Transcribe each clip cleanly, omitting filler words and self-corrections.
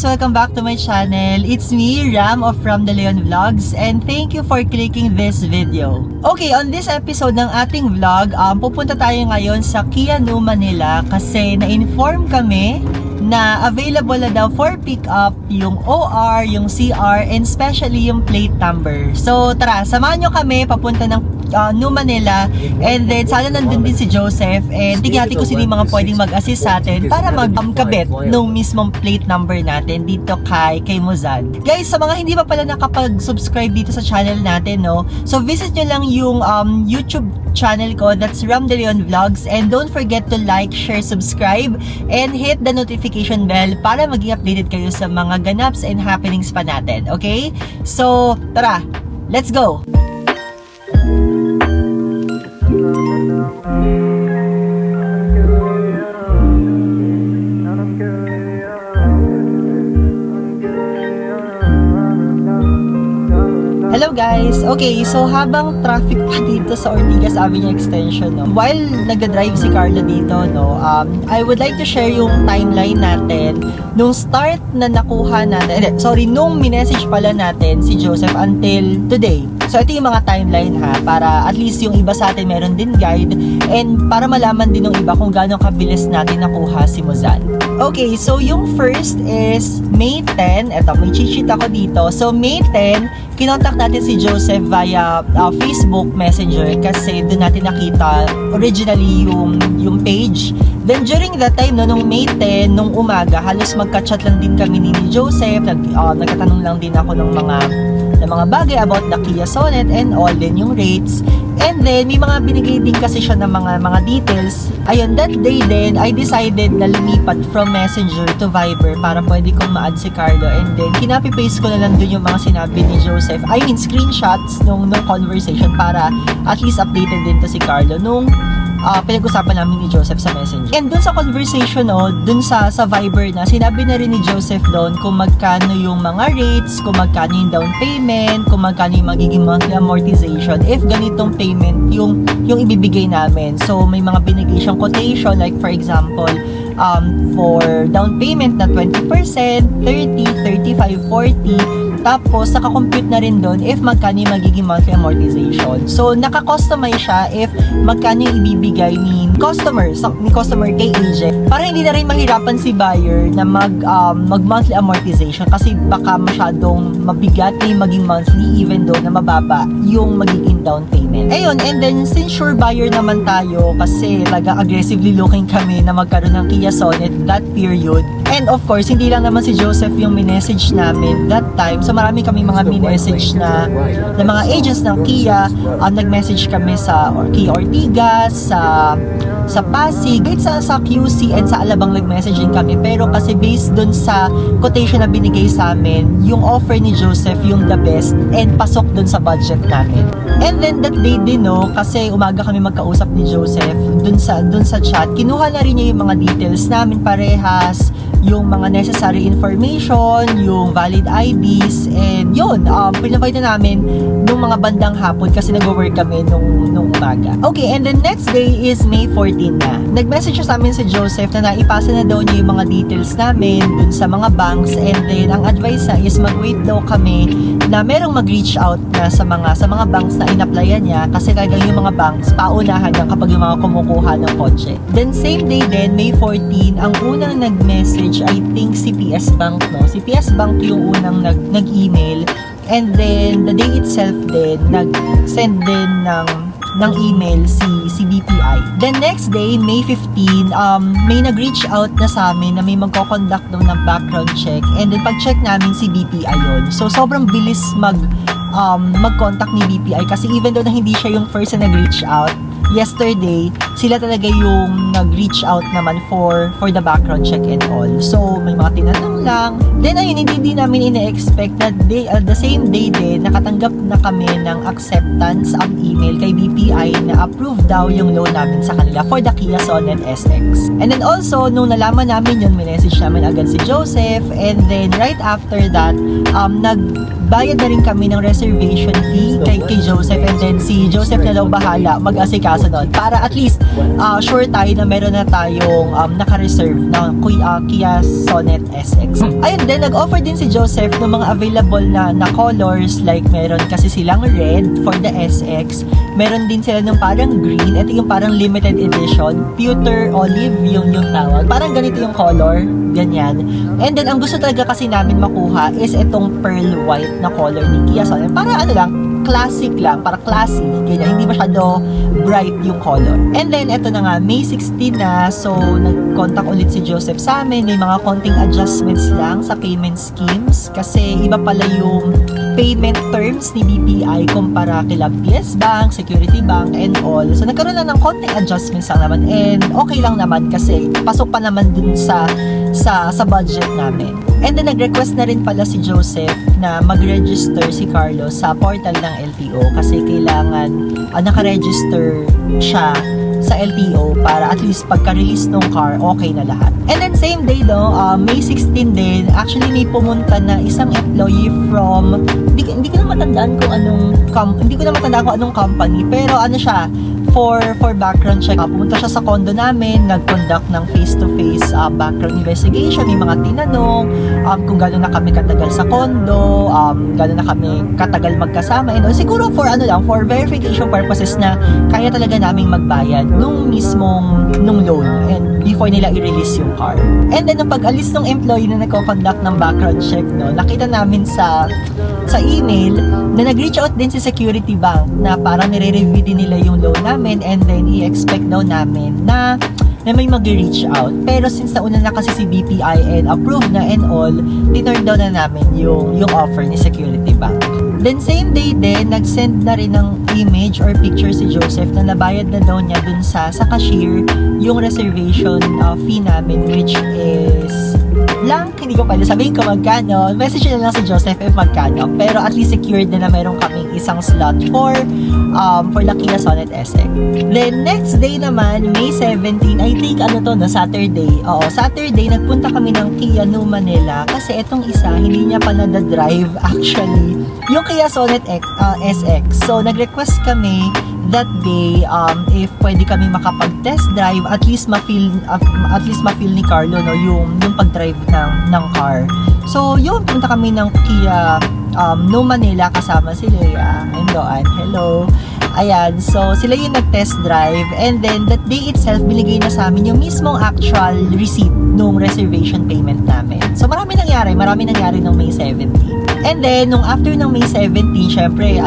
guys! Welcome back to my channel. It's me, Ram of Ram De Leon Vlogs, and thank you for clicking this video. Okay, on this episode ng ating vlog, pupunta tayo ngayon sa Kia New Manila kasi na-inform kami na available na daw for pick up yung OR, yung CR, and especially yung plate number. So tara, samahan nyo kami papunta ng New Manila, and then sana nandun din si Joseph, and tignan natin kung sino yung mga pwedeng mag-assist sa atin para magkabit nung mismong plate number natin dito kay Muzan. Guys, sa mga hindi pa pala nakapag-subscribe dito sa channel natin, no, so visit nyo lang yung YouTube channel ko, that's Ram De Leon Vlogs, and don't forget to like, share, subscribe, and hit the notification bell para maging updated kayo sa mga ganaps and happenings pa natin, okay? So tara, let's go! Hello guys! Okay, so habang traffic pa dito sa Ortigas Avenue Extension, no, while nag-drive si Carlo dito, no, I would like to share yung timeline natin nung start na nakuha natin, nung minessage pala natin si Joseph until today. So ito yung mga timeline ha, para at least yung iba sa atin meron din guide, and para malaman din ng iba kung gaano kabilis natin nakuha si Muzan. Okay, so yung first is May 10. Eto, may cheat sheet ako dito. So May 10, kinontak natin si Joseph via Facebook Messenger kasi doon natin nakita originally yung page. Then during that time, no, nung May 10, nung umaga, halos magka-chat lang din kami ni Joseph. Nagtatanong lang din ako ng mga bagay about the Kia Sonet and all, din yung rates. And then, may mga binigay din kasi siya ng mga details. Ayun, that day din, I decided na lumipat from Messenger to Viber para pwede kong ma-add si Carlo. And then, kinopy-paste ko na lang dun yung mga sinabi ni Joseph. I mean, screenshots nung conversation para at least updated din to si Carlo nung pinag-usapan namin ni Joseph sa Messenger. And dun sa conversation, dun sa Viber na, sinabi na rin ni Joseph doon kung magkano yung mga rates, kung magkano yung down payment, kung magkano yung magiging monthly amortization if ganitong payment yung ibibigay namin. So, may mga binigay siyang quotation, like for example, for down payment na 20%, 30, 35, 40, tapos, naka-compute na rin doon if magkano yung magiging monthly amortization. So, naka-customize siya if magkano yung ibibigay ni customer kay agent. Para hindi na rin mahirapan si buyer na mag-monthly amortization kasi baka masyadong mabigat na yung maging monthly even though na mababa yung magiging down payment. Ayun, and then, since sure buyer naman tayo kasi talaga aggressively looking kami na magkaroon ng Kia Sonet that period. And of course, hindi lang naman si Joseph yung minessage namin that time. So, marami kami mga minessage na mga agents ng Kia. Nag-message kami sa Kia Ortigas, sa Pasig, sa QC, and sa Alabang nag-messaging kami. Pero kasi based dun sa quotation na binigay sa amin, yung offer ni Joseph yung the best and pasok dun sa budget natin. And then that day din, no, kasi umaga kami magkausap ni Joseph dun sa chat, kinuha na rin niya yung mga details namin parehas, yung mga necessary information, yung valid IDs, and yun, pinapay na namin nung mga bandang hapon kasi nag-work kami nung umaga. Okay, and then next day is May 14 na. Nag-message siya sa amin si Joseph na naipasa na daw niya yung mga details namin dun sa mga banks, and then ang advice na is mag-wait daw kami na merong mag-reach out na sa mga banks na in-applyan niya kasi talagang yung mga banks paunahan yan kapag yung mga kumukuha ng kotse. Then same day din, May 14, ang unang nag-message, I think CPS Bank, no? CPS Bank yung unang nag-email, and then the day itself din nag-send din ng email si BPI. Then next day, May 15, may nag-reach out na sa amin na may magko-conduct daw ng background check, and then pag-check namin si BPI yun. So sobrang bilis mag-contact ni BPI kasi even though na hindi siya yung first na nag-reach out, yesterday, sila talaga yung nag-reach out naman for the background check and all. So, may mga tinanong lang. Then, ayun, hindi namin ina-expect na the same day din, nakatanggap na kami ng acceptance ang email kay BPI na approve daw yung loan namin sa kanila for the Kia Sonet SX. And then also, nung nalaman namin yun, minessage namin agad si Joseph, and then right after that, nagbayad na rin kami ng reservation fee kay Joseph, and then si Joseph na daw bahala mag-asikaso sunod. Para at least sure tayo na meron na tayong naka-reserve na Kia Sonet SX. Ayun din, nag-offer din si Joseph ng mga available na colors, like meron kasi silang red for the SX, meron din sila ng parang green, ito yung parang limited edition, pewter olive yung tawag, parang ganito yung color, ganyan. And then ang gusto talaga kasi namin makuha is itong pearl white na color ni Kia Sonet, para ano lang, classic lang, para classy, ganyan, hindi masyado bright yung color. And then, eto na nga, May 16 na, so, nag-contact ulit si Joseph sa amin, may mga konting adjustments lang sa payment schemes, kasi iba pala yung payment terms ni BPI kumpara kila PS Bank, Security Bank, and all. So, nagkaroon na ng konting adjustments lang naman, and okay lang naman kasi pasok pa naman dun sa budget namin. And then, nag-request na rin pala si Joseph na mag-register si Carlos sa portal ng LTO kasi kailangan naka-register siya sa LTO para at least pagka-release ng car, okay na lahat. And then, same day, May 16 din, actually may pumunta na isang employee from, hindi ko na matandaan kung anong company, pero ano siya, for background check. Pumunta siya sa condo namin, nag-conduct ng face-to-face background investigation. May mga tinanong kung gano'n na kami katagal sa condo, gano'n na kami katagal magkasama. And siguro for verification purposes na kaya talaga naming magbayad nung loan and before nila i-release yung car. And then, nung pag-alis ng employee na nagko-conduct ng background check, nakita namin sa email na nag-reach out din si Security Bank na parang nire-review din nila yung loan namin and then i-expect daw namin na may mag-reach out. Pero since nauna na kasi si BPI and approved na and all, tinurn down na namin yung offer ni Security Bank. Then same day din, nag-send na rin ng image or picture si Joseph na nabayad na daw niya dun sa cashier yung reservation fee namin, which is hindi ko pwede sabihin ko magkano. Message na lang si Joseph magkano. Pero at least secured na meron kaming isang slot for the Kia Sonet SX. Then next day naman, May 17, I think Saturday. Saturday, nagpunta kami ng Kia New Manila kasi itong isa, hindi niya pa na-drive actually. Yung Kia Sonet SX. So, nag-request kami that day if pwede kami makapag-test drive, at least ma-feel ni Carlo yung pag-drive ng car. So yun, punta kami ng Kia New Manila kasama si Leia and Doan. Hello. Ayan, so sila yung nag-test drive and then that day itself binigay na sa amin yung mismong actual receipt nung reservation payment namin. So marami nangyari nung May 17. And then nung after ng May 17, syempre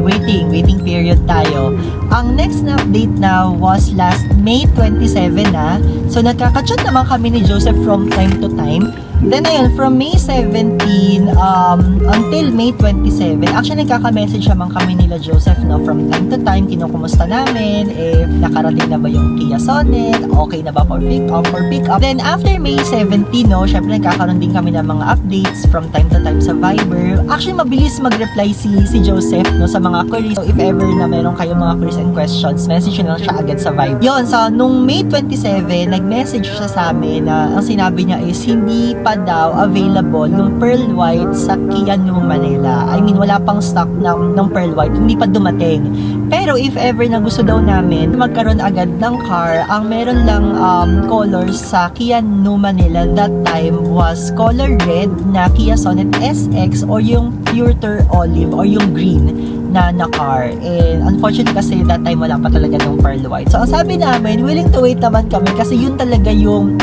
waiting period tayo. Ang next na update na was last May 27 na. So nagkaka-chat naman kami ni Joseph from time to time. Then ayun, from May 17 until May 27, actually nagkaka-message naman kami nila Joseph from time to time, kinukumusta namin if nakarating na ba yung Kia Sonet, okay na ba for pick up. Then after May 17, syempre nagkakaroon din kami ng mga updates from time to time sa Viber. Actually mabilis mag-reply si Joseph sa mga queries. So if ever na meron kayong mga queries and questions, message nyo lang siya agad sa Viber. Yun, so nung May 27, nag-message siya sa amin na ang sinabi niya is hindi pa daw available yung pearl white sa Kia New Manila. I mean, wala pang stock ng pearl white, hindi pa dumating. Pero if ever na gusto daw namin magkaroon agad ng car, ang meron lang colors sa Kia New Manila that time was color red na Kia Sonet SX or yung pewter olive or yung green na car. And unfortunately kasi that time wala pa talaga ng pearl white. So ang sabi namin, willing to wait naman kami kasi yun talaga yung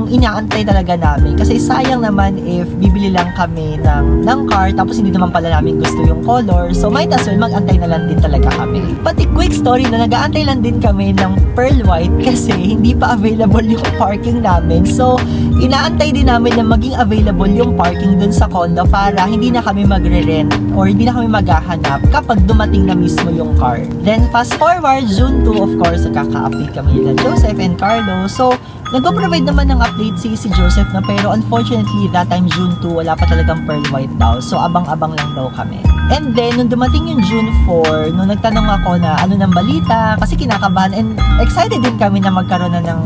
inaantay talaga namin. Kasi sayang naman if bibili lang kami ng car tapos hindi naman pala namin gusto yung color. So might as well mag-antay na lang din talaga kami. Pati quick story na nag-aantay lang din kami ng pearl white kasi hindi pa available yung parking namin. So inaantay din namin na maging available yung parking dun sa condo para hindi na kami magre-rent or hindi na kami maghahanap kapag dumating na mismo yung car. Then fast forward, June 2, of course, kaka-update kami nila Joseph and Carlo. So nagpo-provide naman ng update si Joseph pero unfortunately that time June 2 wala pa talagang pearl white daw. So abang-abang lang daw kami. And then, nung dumating yung June 4, nung nagtanong ako na ano ng balita, kasi kinakabahan and excited din kami na magkaroon na ng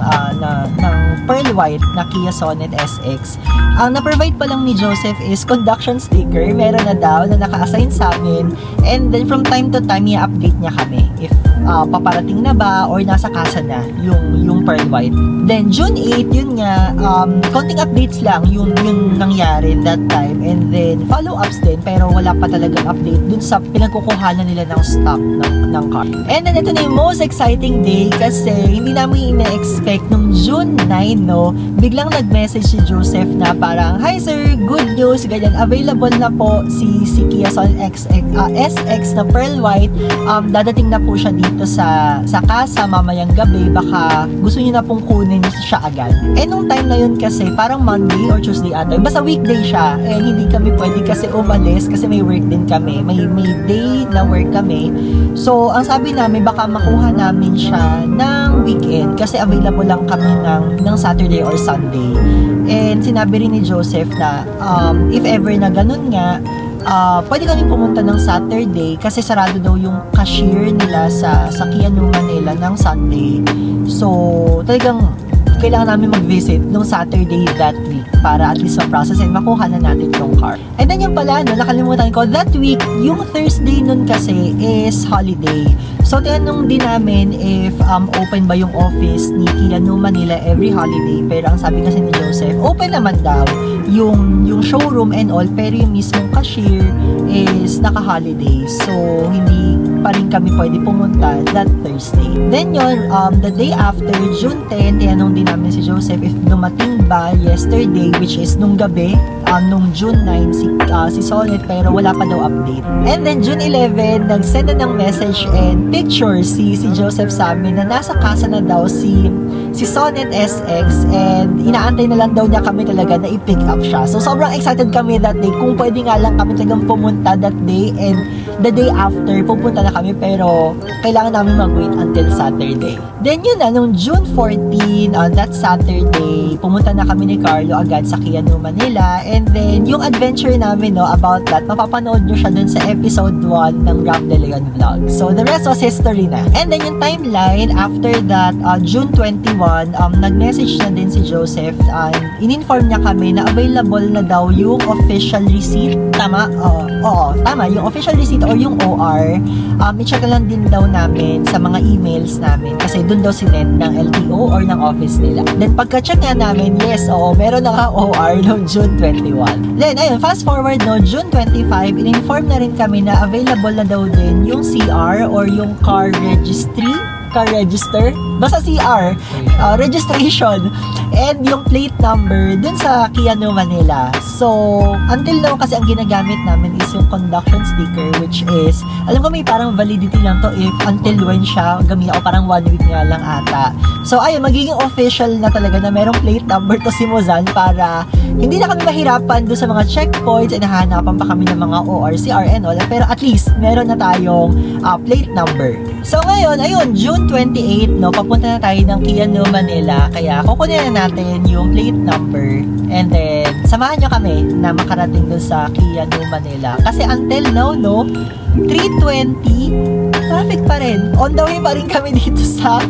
pearl white na Kia Sonet SX. Ang na-provide pa lang ni Joseph is conduction sticker. Meron na daw na naka-assign sa amin. And then, from time to time, i-update niya kami if paparating na ba or nasa kasa na yung pearl white. Then, June 8, yun nga, konting updates lang yung nangyari that time. And then, follow-ups din, pero wala pa talagang update dun sa pinagkukuhanan nila ng stock ng car. And then, ito na yung most exciting day kasi hindi namin ina-expect nung June 9, no, biglang nag-message si Joseph na parang, "Hi sir, good news, ganyan, available na po si Kia Sonet SX na pearl white. Dadating na po siya dito sa kasa mamayang gabi, baka gusto niyo na pong kunin siya agad." Eh nung time na yun kasi parang Monday or Tuesday ata, basta weekday siya, eh hindi kami pwede kasi umalis kasi may work din kami, may day na work kami. So ang sabi namin baka makuha namin siya ng weekend kasi available lang kami ng Saturday or Sunday. And sinabi rin ni Joseph na if ever na ganun nga, pwede kami pumunta ng Saturday kasi sarado daw yung cashier nila sa Kia New Manila ng Sunday. So, talagang kailangan namin mag-visit nung Saturday that week para at least ma-process and makuha na natin yung car. And then yung pala, no, nakalimutan ko, that week, yung Thursday nun kasi is holiday. So, tinanong din namin if open ba yung office ni Kia New Manila every holiday. Pero ang sabi kasi ni Joseph, open naman daw yung showroom and all, pero yung mismong cashier is naka-holiday. So, hindi pa rin kami pwede pumunta that Thursday. Then yun, the day after, June 10, tinanong din namin si Joseph if dumating ba yesterday, which is nung gabi, nung June 9, si Sonet, pero wala pa daw update. And then June 11, nag-send na ng message and picture si Joseph sa amin na nasa kasa na daw si Sonet SX and inaantay na lang daw niya kami talaga na i-pick up siya. So sobrang excited kami that day. Kung pwede nga lang kami talagang pumunta that day and the day after, pupunta na kami pero kailangan namin mag-wait until Saturday. Then yun na, nung June 14, that Saturday, pumunta na kami ni Carlo agad sa Kia New Manila. And then, yung adventure namin, no, about that, mapapanood nyo siya dun sa episode 1 ng Ram De Leon Vlog. So, the rest was history na. And then, yung timeline, after that, June 21, nag-message na din si Joseph. In-inform niya kami na available na daw yung official receipt. Tama? Oo, tama. Yung official receipt or yung OR. I-check lang din daw namin sa mga emails namin. Kasi dun daw sinend ng LTO or ng office nila. Then, pagka-check nga namin, yes, oo, meron na nga OR noong June 21. Then, ayun, fast forward, no, June 25, in-inform na rin kami na available na daw din yung CR or yung car register, basta CR, registration, and yung plate number dun sa Kia New Manila. So, until now kasi ang ginagamit namin is yung conduction sticker, which is, alam ko may parang validity lang to if until when siya gamitin, o parang 1 week nga lang ata. So, ayun, magiging official na talaga na merong plate number to si Mozan para hindi na kami mahirapan doon sa mga checkpoints and hahanapan pa kami ng mga OR, CR and all. Pero at least, meron na tayong plate number. So, ngayon, ayun, June 28, no, papunta na tayo ng Kia New Manila. Kaya, kukunin na natin yung plate number. And then, samahan nyo kami na makarating doon sa Kia New Manila. Kasi until now, no, 3:20, traffic pa rin. On the way pa rin kami dito sa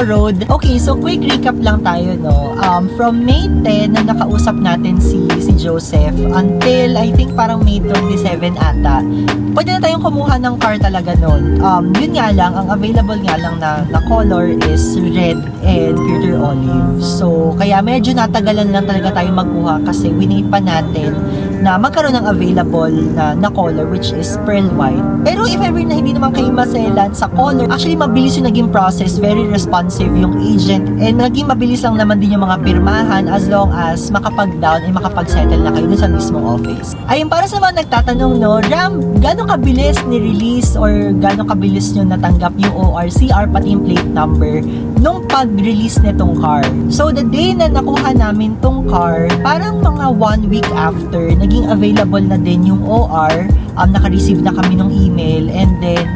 road. Okay, so quick recap lang tayo, no. From May 10 na nakausap natin si Joseph until I think parang May 27 ata. Pwede na tayong kumuha ng car talaga noon. Yun nga lang, ang available nga lang na color is red and pewter olive. So, kaya medyo natagalan lang talaga tayo magkuha kasi winait pa natin na magkaroon ng available na color which is pearl white. Pero if ever na hindi naman kayo maselan sa color, actually mabilis yung naging process, very responsive yung agent, and naging mabilis lang naman din yung mga pirmahan as long as makapag-down and makapag-settle na kayo sa mismong office. Ayun, para sa mga nagtatanong, no, Ram, gano'ng kabilis ni-release or gano'ng kabilis nyo natanggap yung ORCR pati yung plate number nung pag-release nitong car? So, the day na nakuha namin tong car, parang mga 1 week after, naging available na din yung OR naka-receive na kami ng email, and then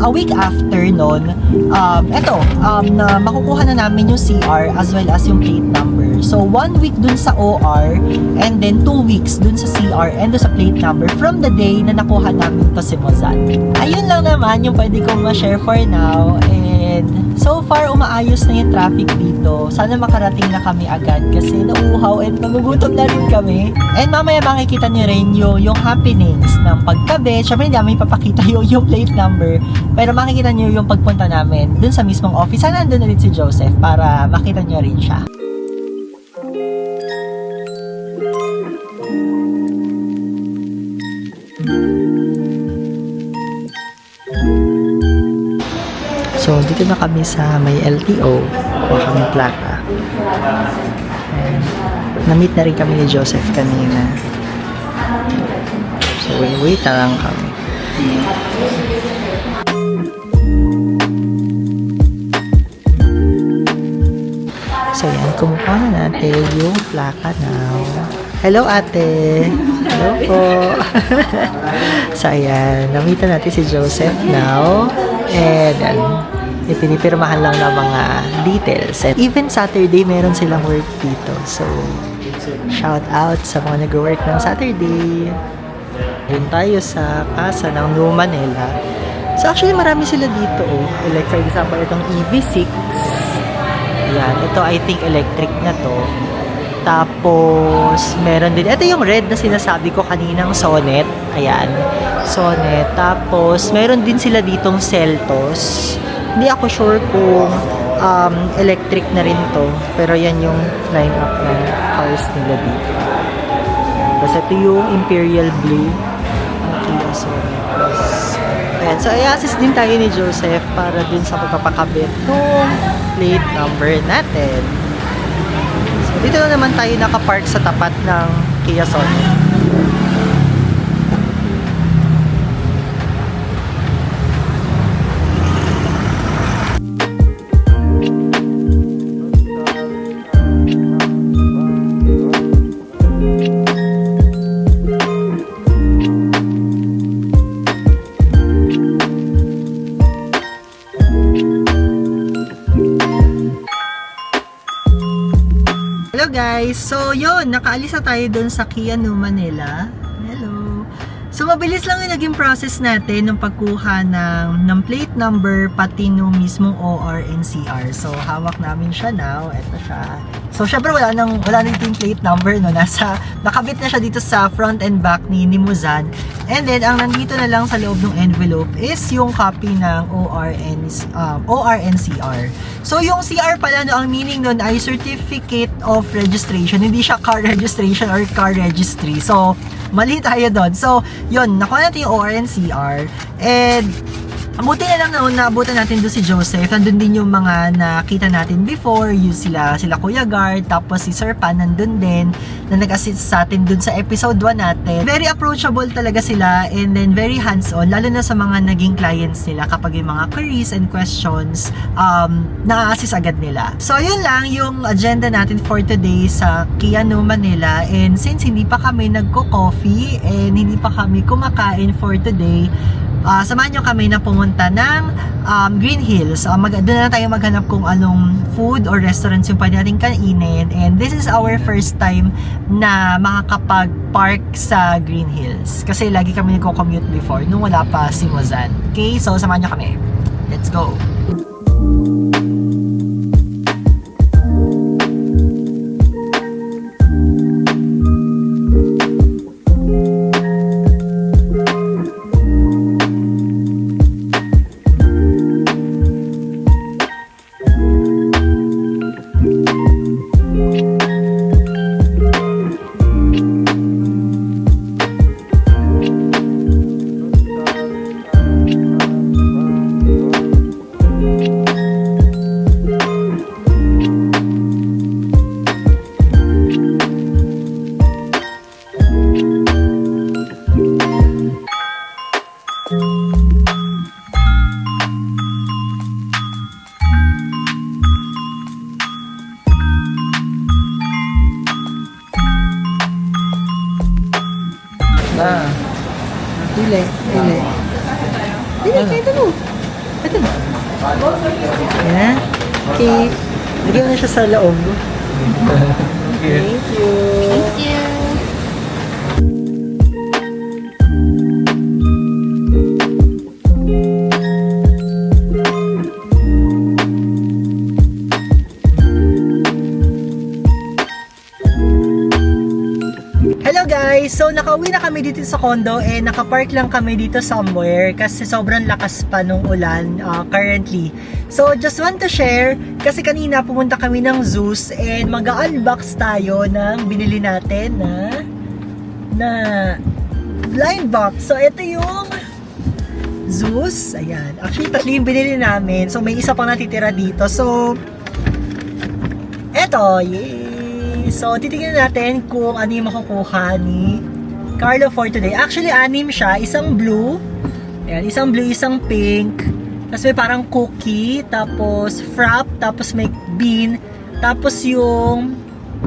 a week after nun, na makukuha na namin yung CR as well as yung plate number. So 1 week dun sa OR, and then 2 weeks dun sa CR and dun sa plate number from the day na nakuha namin to si Mozan. Ayun lang naman yung pwede kong ma-share for now, and so far umaayos na yung traffic dito. Sana makarating na kami agad kasi nauuhaw and nagugutom na rin kami. And mamaya makikita niyo rin yung happenings ng pagkabit. Syempre hindi namin papakita yung plate number, pero makikita niyo yung pagpunta namin dun sa mismong office. Sana nandun na rin si Joseph para makita niyo rin siya. So, dito na kami sa may LTO. Kuha kami plaka. And, na-meet na rin kami ni Joseph kanina. So, wait na lang kami. So, yan. Kumuha na natin yung plaka now. Hello, ate! Hello po! So, ayan. Na-meet na natin si Joseph now. And, pinipirmahan lang ng mga details. And even Saturday, meron silang work dito. So, shout out sa mga nag-work ng Saturday. Yun tayo sa casa ng New Manila. So, actually, marami sila dito. Like, for example, itong EV6. Yan. Ito, I think, electric na to. Tapos, meron din. Ito yung red na sinasabi ko kaninang Sonet. Ayan. Sonet. Tapos, meron din sila ditong Seltos. Hindi ako sure kung electric na rin to. Pero yan yung line-up ng cars nila dito. Tapos, ito yung Imperial Blue. Ayan. So, i-assist din tayo ni Joseph para dun sa pagpapakabit ng plate number natin. Dito na naman tayo nakapark sa tapat ng Kia Sonet. Hello guys! So yun, nakaalis na tayo dun sa Kia New Manila. Hello! So mabilis lang yung naging process natin ng pagkuha ng plate number pati nung mismong OR and CR. So hawak namin siya now. Ito siya. So syempre wala nang yung plate number, no? Nakabit na siya dito sa front and back ni Mozan. And then ang nandito na lang sa loob ng envelope is yung copy ng OR and CR. So yung CR pala, no, ang meaning nun ay Certificate of Registration. Hindi siya car registration or car registry. So mali tayo doon. So yun, nakuha natin yung OR and CR. And buti na lang naabutan natin doon si Joseph. Nandun din yung mga nakita natin before, yung sila Kuya Guard, tapos si Sir Pan nandun din, na nag-assist sa atin dun sa episode 1 natin. Very approachable talaga sila, and then very hands-on, lalo na sa mga naging clients nila kapag yung mga queries and questions, na-assist agad nila. So yun lang yung agenda natin for today sa Kia New Manila. And since hindi pa kami nagko-coffee and hindi pa kami kumakain for today, samahan nyo kami na pumunta ng Green Hills. Doon na tayo maghanap kung anong food or restaurants yung pwede natin kainin. And this is our first time na makakapag-park sa Green Hills. Kasi lagi kami nagko-commute before nung wala pa si Mozan. Okay, so samahan nyo kami. Let's go! Ito mo. Ito mo. Yan. Okay. Lagyan mo na siya sa loob. Thank you. Thank you. Hello guys! So nakauwi na kami dito sa condo and nakapark lang kami dito somewhere kasi sobrang lakas pa nung ulan currently. So just want to share kasi kanina pumunta kami ng Zeus and mag-unbox tayo ng binili natin na blind box. So ito yung Zeus. Ayan. Actually tatlo yung binili namin. So may isa pang natitira dito. So eto, yay! So, titignan natin kung ano yung makukuha ni Carlo for today. Actually, anim siya. Isang blue. Ayan, isang blue, isang pink. Tapos may parang cookie. Tapos frap. Tapos may bean. Tapos yung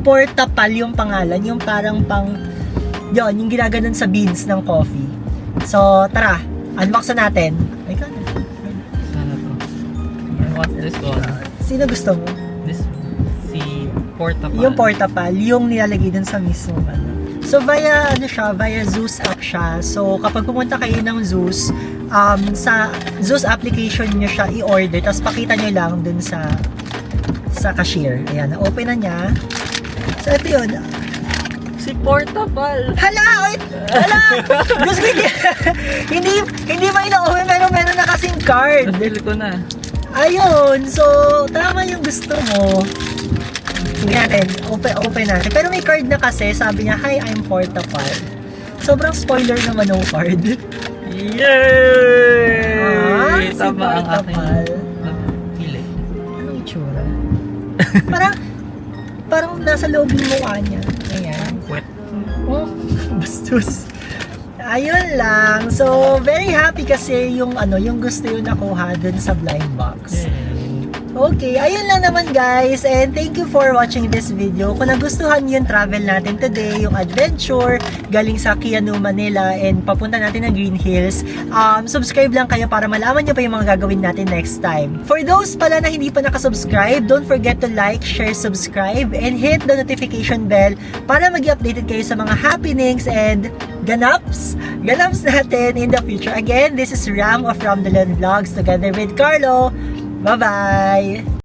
portapal yung pangalan. Yung parang yun, yung ginaganon sa beans ng coffee. So, tara. Unbox na natin. Ay, Sana to. What else one? sino gusto mo? This si Portapal. Yung portapal, yung nilalagay dun sa mismo So via via Zeus app siya. So kapag pumunta kayo ng Zeus, sa Zeus application niyo siya i-order, tapos pakita niyo lang dun sa cashier. Ayan, open na niya. So ito yun. Si Portapal. Hala! Wait! Hala! Gusto ko hindi ba ina-open pero meron na kasing card. Nabili ko na. Ayun, so tama yung gusto mo. Sige natin, open natin. Pero may card na kasi, sabi niya, "Hi, I'm Portapal." Sobrang spoiler naman ng card. Yay! Si Tama ang Portapal. aking pili. Anong itsura? parang nasa loob yung mukha niya. Ayan. Wet. Oh, bastos. Ayun lang. So, very happy kasi yung gusto yung nakuha dun sa blind box. Okay, ayun lang naman guys, and thank you for watching this video. Kung nagustuhan niyo yung travel natin today, yung adventure galing sa Kianu, Manila and papunta natin ng Green Hills, subscribe lang kayo para malaman niyo pa yung mga gagawin natin next time. For those pala na hindi pa nakasubscribe, don't forget to like, share, subscribe, and hit the notification bell para mag-updated kayo sa mga happenings and ganaps natin in the future. Again, this is Ram of Ram the Vlogs together with Carlo. Bye-bye!